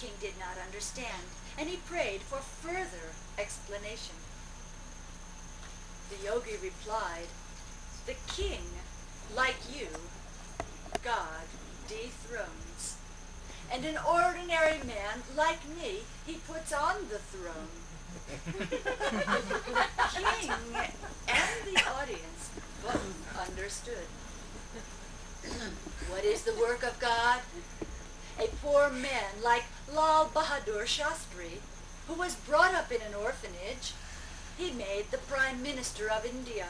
king did not understand, and he prayed for further explanation. The yogi replied, "The king, like you, God dethrones. And an ordinary man like me, he puts on the throne." The king and the audience both understood. What is the work of God? A poor man like Lal Bahadur Shastri, who was brought up in an orphanage, he made the Prime Minister of India.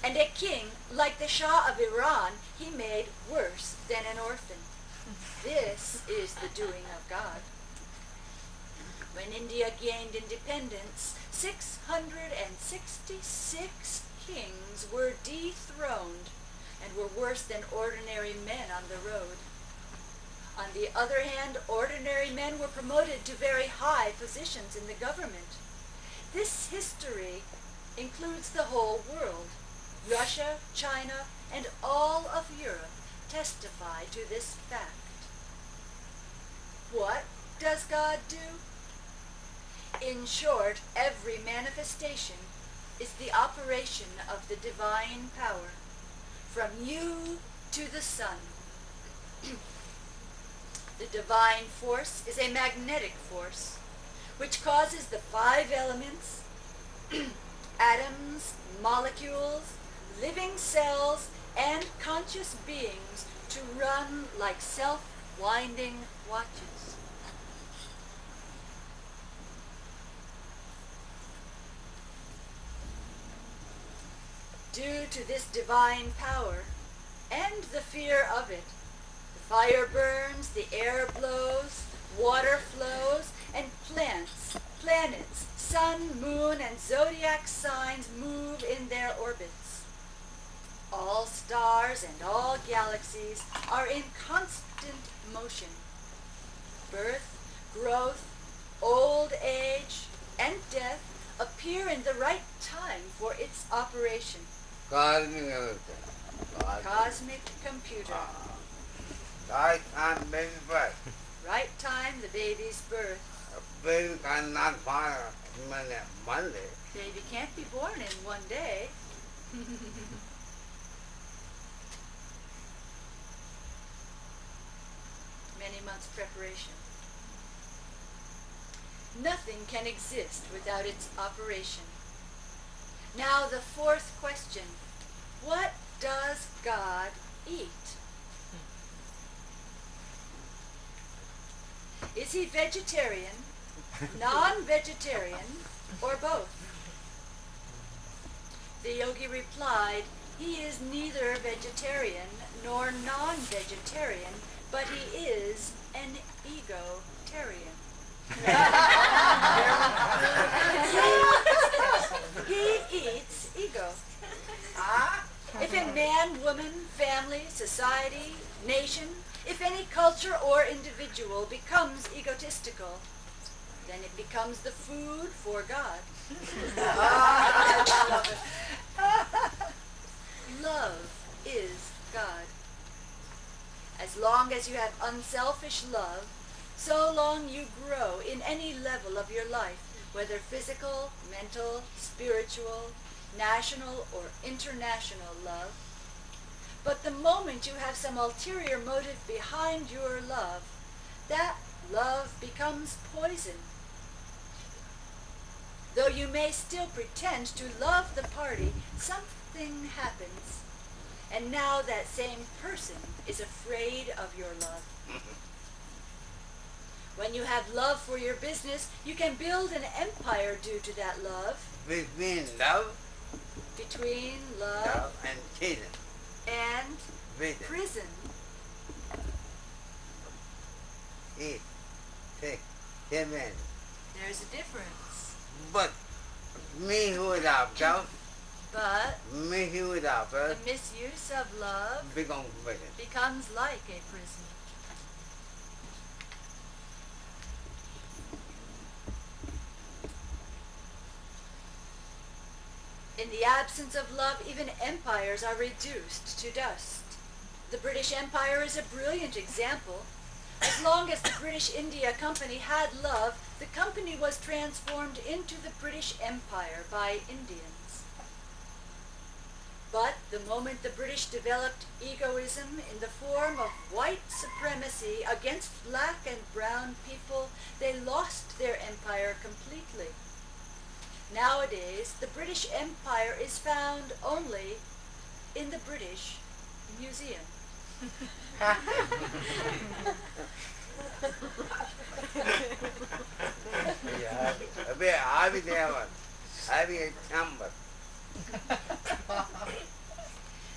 And a king like the Shah of Iran, he made worse than an orphan. This is the doing of God. When India gained independence, 666 kings were dethroned and were worse than ordinary men on the road. On the other hand, ordinary men were promoted to very high positions in the government. This history includes the whole world. Russia, China, and all of Europe testify to this fact. What does God do? In short, every manifestation is the operation of the divine power, from you to the sun. The divine force is a magnetic force, which causes the 5 elements, atoms, molecules, living cells, and conscious beings to run like self-winding watches. Due to this divine power and the fear of it, the fire burns, the air blows, water flows, and plants, planets, sun, moon, and zodiac signs move in their orbits. All stars and all galaxies are in constant motion. Birth, growth, old age, and death appear in the right time for its operation. Cosmic computer. Right time, baby birth. Right time, the baby's birth. Baby cannot find Monday. Baby can't be born in one day. Many months preparation. Nothing can exist without its operation. Now the 4th question. What does God eat? Is he vegetarian, non-vegetarian, or both? The yogi replied, he is neither vegetarian nor non-vegetarian, but he is an egotarian. He eats ego. If a man, woman, family, society, nation, if any culture or individual becomes egotistical, then it becomes the food for God. Love is God. As long as you have unselfish love, so long you grow in any level of your life, whether physical, mental, spiritual, national, or international love. But the moment you have some ulterior motive behind your love, that love becomes poison. Though you may still pretend to love the party, something happens, and now that same person is afraid of your love. When you have love for your business, you can build an empire due to that love. Between love and prison. And prison. Eat, take, seven. There's a difference. But me without love, the misuse of love becomes like a prison. In the absence of love, even empires are reduced to dust. The British Empire is a brilliant example. As long as the British India Company had love, the company was transformed into the British Empire by Indians. But the moment the British developed egoism in the form of white supremacy against black and brown people, they lost their empire completely. Nowadays, the British Empire is found only in the British Museum. Yeah, I will never. I will number.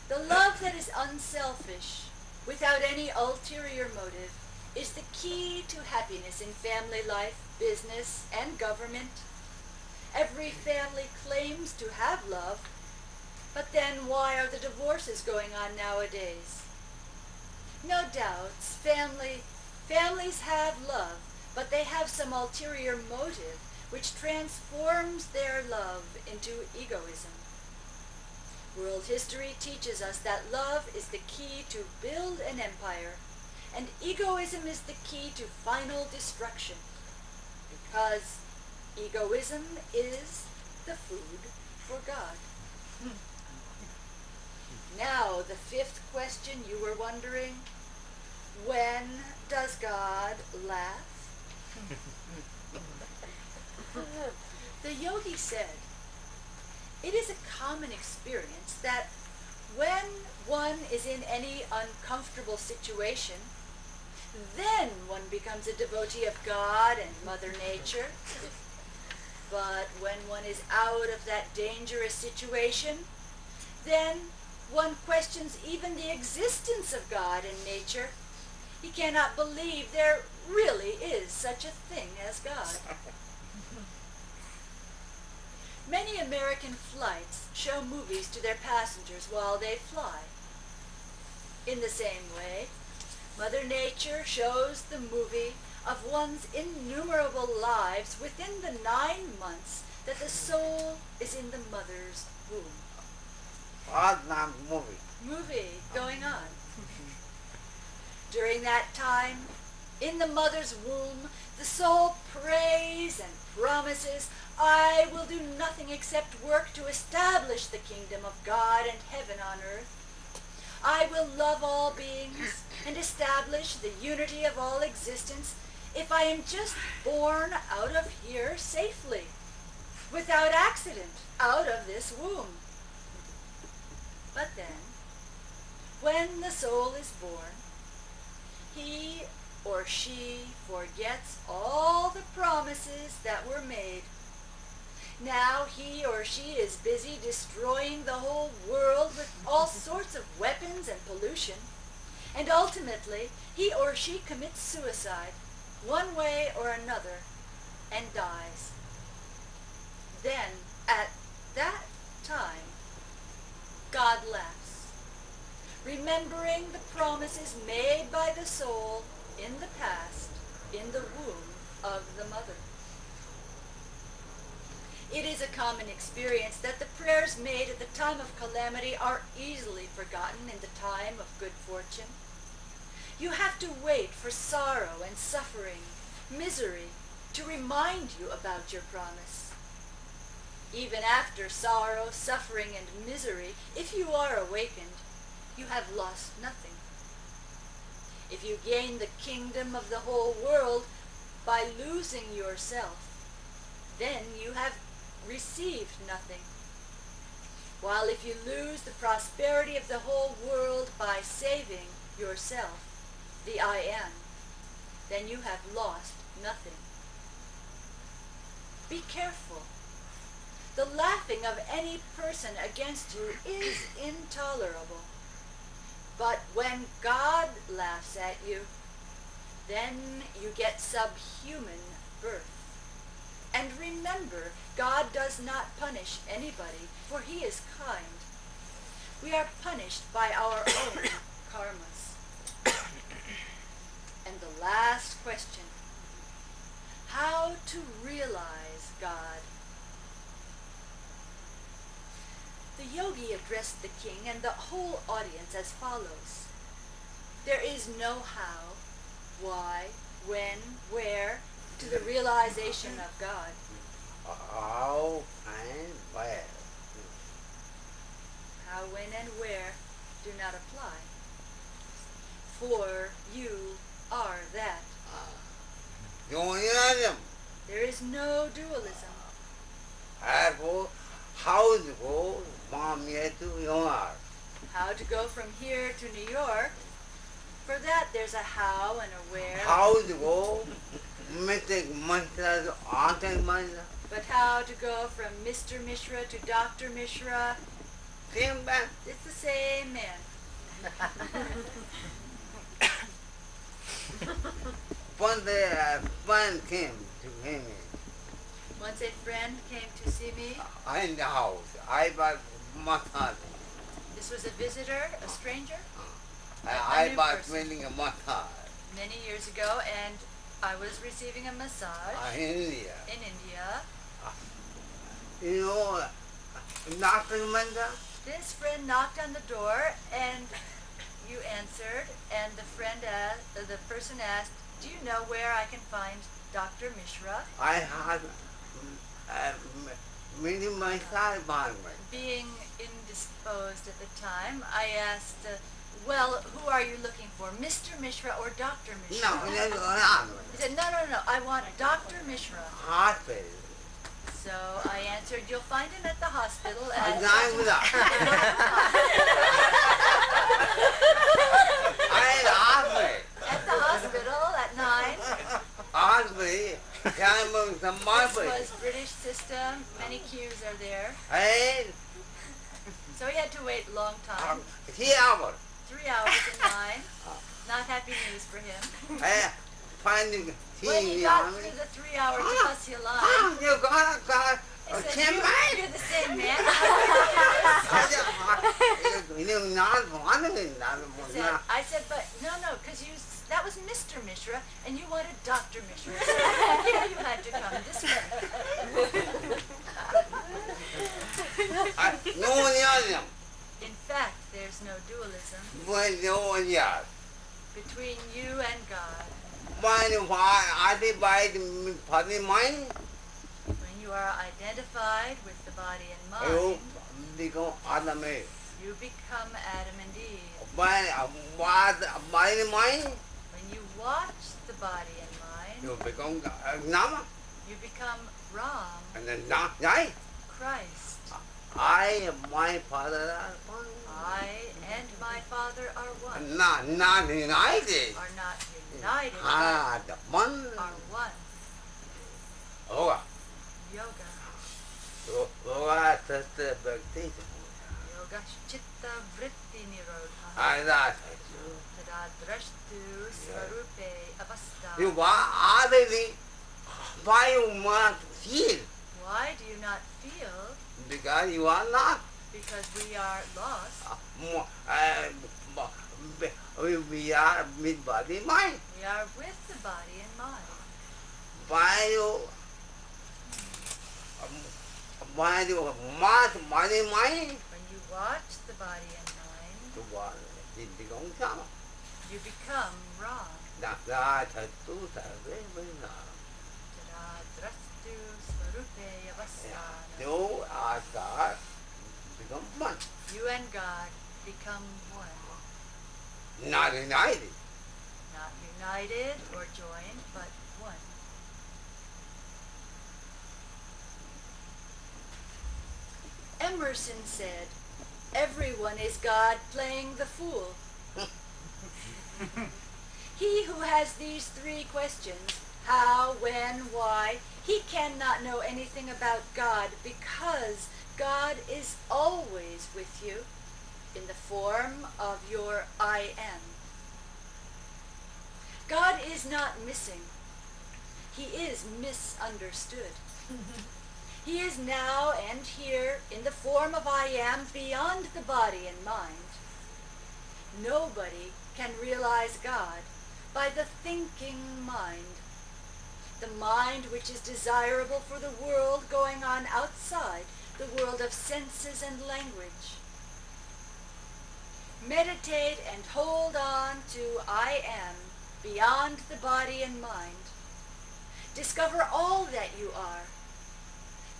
The love that is unselfish, without any ulterior motive, is the key to happiness in family life, business, and government. Every family claims to have love, but then why are the divorces going on nowadays? No doubts, families have love, but they have some ulterior motive which transforms their love into egoism. World history teaches us that love is the key to build an empire, and egoism is the key to final destruction, because egoism is the food for God. Now, the fifth question you were wondering, when does God laugh? The yogi said, it is a common experience that when one is in any uncomfortable situation, then one becomes a devotee of God and Mother Nature. But when one is out of that dangerous situation, then one questions even the existence of God and nature. He cannot believe there really is such a thing as God. Many American flights show movies to their passengers while they fly. In the same way, Mother Nature shows the movie of one's innumerable lives within the 9 months that the soul is in the mother's womb. All nam movie. Movie going on. During that time, in the mother's womb, the soul prays and promises, I will do nothing except work to establish the kingdom of God and heaven on earth. I will love all beings and establish the unity of all existence if I am just born out of here safely, without accident, out of this womb. But then, when the soul is born, he or she forgets all the promises that were made. Now he or she is busy destroying the whole world with all sorts of weapons and pollution, and ultimately he or she commits suicide, one way or another, and dies. Then, at that time, God laughs, remembering the promises made by the soul in the past, in the womb of the mother. It is a common experience that the prayers made at the time of calamity are easily forgotten in the time of good fortune. You have to wait for sorrow and suffering, misery, to remind you about your promise. Even after sorrow, suffering, and misery, if you are awakened, you have lost nothing. If you gain the kingdom of the whole world by losing yourself, then you have received nothing. While if you lose the prosperity of the whole world by saving yourself, the I am, then you have lost nothing. Be careful. The laughing of any person against you is intolerable. But when God laughs at you, then you get subhuman birth. And remember, God does not punish anybody, for he is kind. We are punished by our own karmas. And the last question, how to realize God? The yogi addressed the king and the whole audience as follows. There is no how, why, when, where, to the realization of God. How and where. How, when, and where do not apply. For you are that. Dualism. There is no dualism. Therefore, how to go from here to York? How to go from here to New York, for that there's a how and a where. How to go, Mr. Mishra, Arthur Mishra, But how to go from Mr. Mishra to Dr. Mishra, came back. it's the same man. One day a friend came to him Once a friend came to see me. in the house. I was massage. This was a visitor, a stranger, I new was person. winning a massage many years ago, and I was receiving a massage in India. in India. You know, Dr. Mishra, This friend knocked on the door, and you answered, and the person asked, "Do you know where I can find Dr. Mishra?" I had many massage appointment. Being indisposed at the time, I asked, "Well, who are you looking for, Mr. Mishra or Dr. Mishra?" No, He said, "No, I want Dr. Mishra." hospital. So I answered, "You'll find him at the hospital I at..." died with that. I had hospital. At the hospital at 9. Hospital, time of the This marble. was British system. Many queues are there. And So he had to wait a long time. 3 hours. 3 hours in line. Not happy news for him. I finding When he got through the 3-hour Tapasya line, you got he said, Kim "You're the same man." I said, "But no, because that was Mr. Mishra, and you wanted Dr. Mishra. So here you had to come this way." In fact, there's no dualism between you and God. When you are identified with the body and mind, you become Adam and Eve. When you watch the body and mind, you become Ram, Christ. I and my father are one. I and my Father are one. Not united. Are not united, The one. but are one. Oh, Yoga. Yoga chitta vritti nirodha. Tada drashtu svarupe You avastha. why you must feel? Why do you not feel? Because you are not. Because we are lost. We are with body mind. We are with the body and mind. Why you must body mind? When you watch the body and mind, You become you become Ram. Tada drashtu Drastu svarupe avastana. You are God, become one. You and God become one. Not united. Not united or joined, but one. Emerson said, "Everyone is God playing the fool." He who has these 3 questions, how, when, why, he cannot know anything about God, because God is always with you in the form of your I am. God is not missing. He is misunderstood. He is now and here in the form of I am beyond the body and mind. Nobody can realize God by the thinking mind, the mind which is desirable for the world going on outside the world of senses and language. Meditate and hold on to I am beyond the body and mind. Discover all that you are,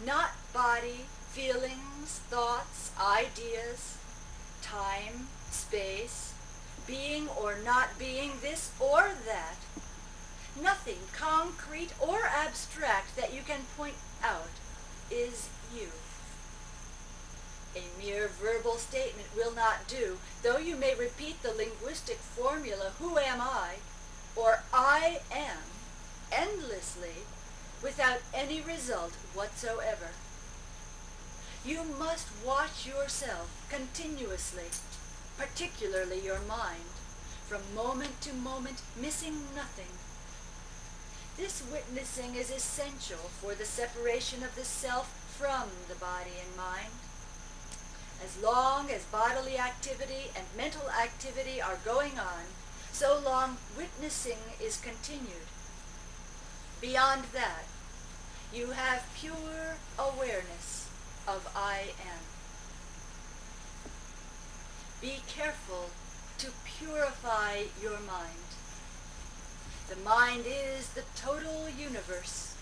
not body, feelings, thoughts, ideas, time, space, being or not being, this or that. Nothing concrete or abstract that you can point out is you. A mere verbal statement will not do, though you may repeat the linguistic formula, who am I, or I am, endlessly, without any result whatsoever. You must watch yourself continuously, particularly your mind, from moment to moment, missing nothing. This witnessing is essential for the separation of the self from the body and mind. As long as bodily activity and mental activity are going on, so long witnessing is continued. Beyond that, you have pure awareness of I am. Be careful to purify your mind. The mind is the total universe.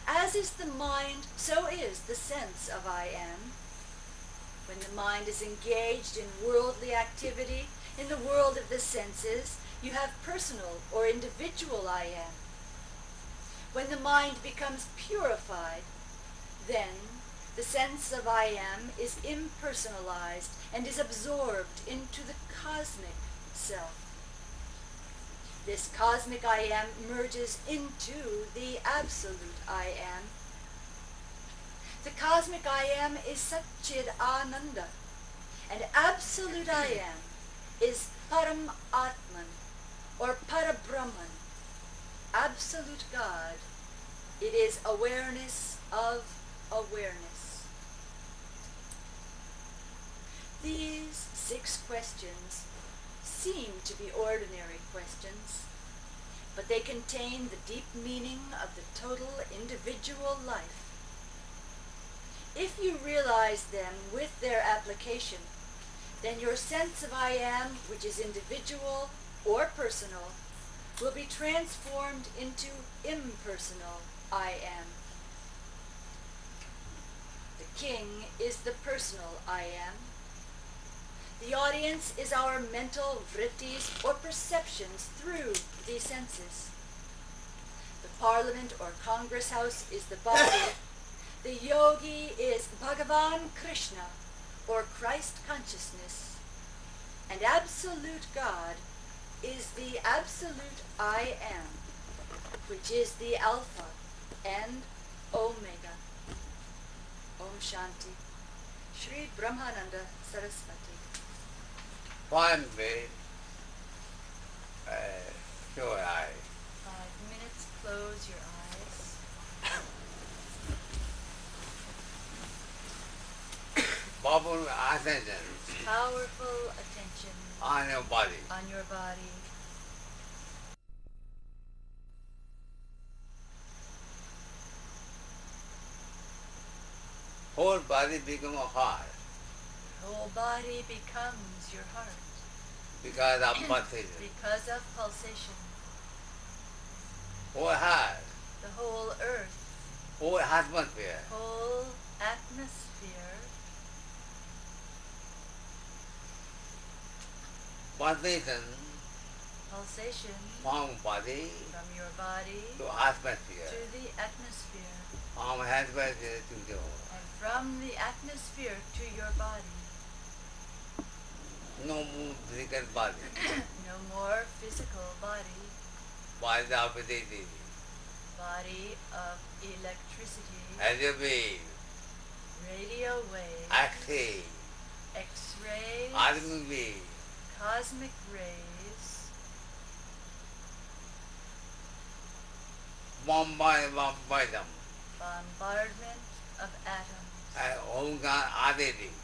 As is the mind, so is the sense of I am. When the mind is engaged in worldly activity, in the world of the senses, you have personal or individual I am. When the mind becomes purified, then the sense of I am is impersonalized and is absorbed into the cosmic self. This cosmic I am merges into the absolute I am. The cosmic I am is Satchid Ananda, and absolute I am is Param Atman, or Parabrahman, absolute God. It is awareness of awareness. These 6 questions seem to be ordinary questions, but they contain the deep meaning of the total individual life. If you realize them with their application, then your sense of I am, which is individual or personal, will be transformed into impersonal I am. The king is the personal I am. The audience is our mental vrittis or perceptions through the senses. The parliament or congress house is the body. The yogi is Bhagavan Krishna, or Christ consciousness. And absolute God is the absolute I am, which is the Alpha and Omega. Om Shanti. Shri Brahmananda Sarasvati. One way, your eye. 5 minutes, close your eyes. Powerful attention Powerful attention on your body. on your body. Whole body become a heart Your whole body becomes your heart because of pulsation. because of pulsation. Whole heart, The whole earth, whole atmosphere, whole atmosphere, pulsation pulsation from body from your body to atmosphere, to the atmosphere, from atmosphere to the and from the atmosphere to your body. no more physical body. No more physical body, Body of electricity. body of electricity, Radio wave, radio waves, X-ray, X-rays, atomic wave, cosmic rays, bombardment, bombardment of atoms, and organ additive.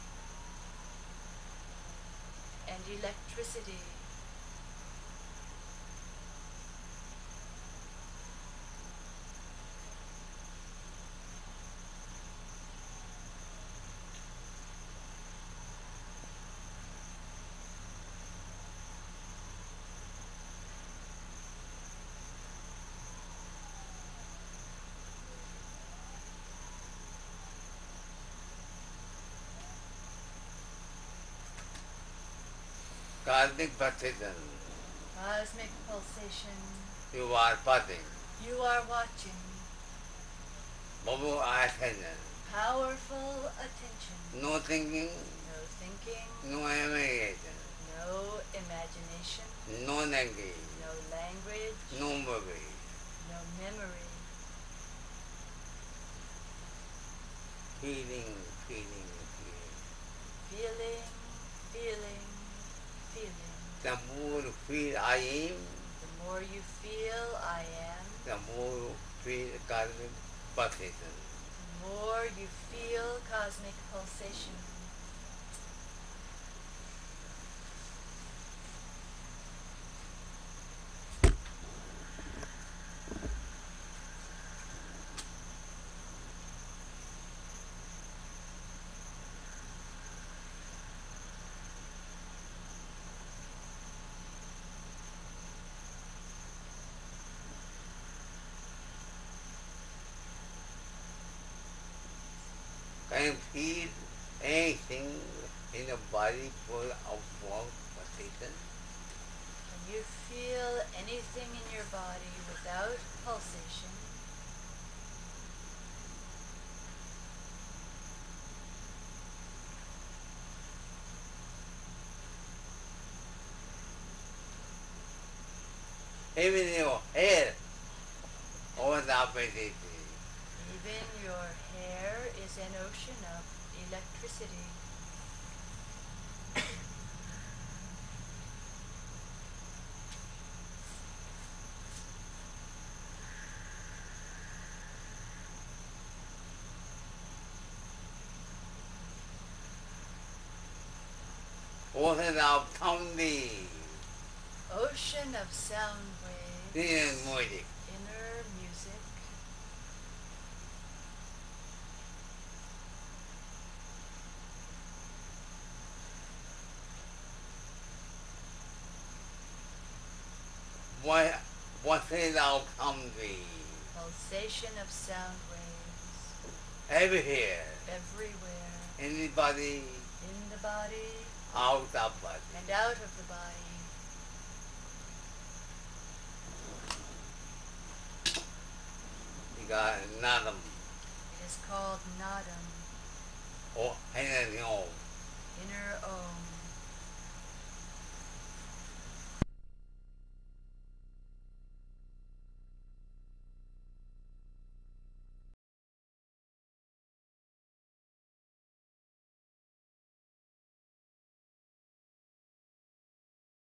and electricity. cosmic pulsation. Cosmic pulsation. You are passing. You are watching. Bobo attention. Powerful attention. No thinking. No thinking. No imagination. No imagination. No language. No language. No memory. No memory. Feeling, feeling, feeling. Feeling, feeling, feeling. The more you feel I am, The more you feel I am, the more you feel cosmic pulsation. the more you feel cosmic pulsation. Can you feel anything in the body full of warm pulsation? Can you feel anything in your body without pulsation? Even your hair over the opposite. Even your hair is an ocean of electricity. Ocean of sounding. Ocean of sound waves. Inner music. Inner music. Ocean of sounding. Pulsation of sound waves. Everywhere. Everywhere. In the body, In the body out of body. and out of the body. You got nadam. It is called nadam. Or inner home. Inner om.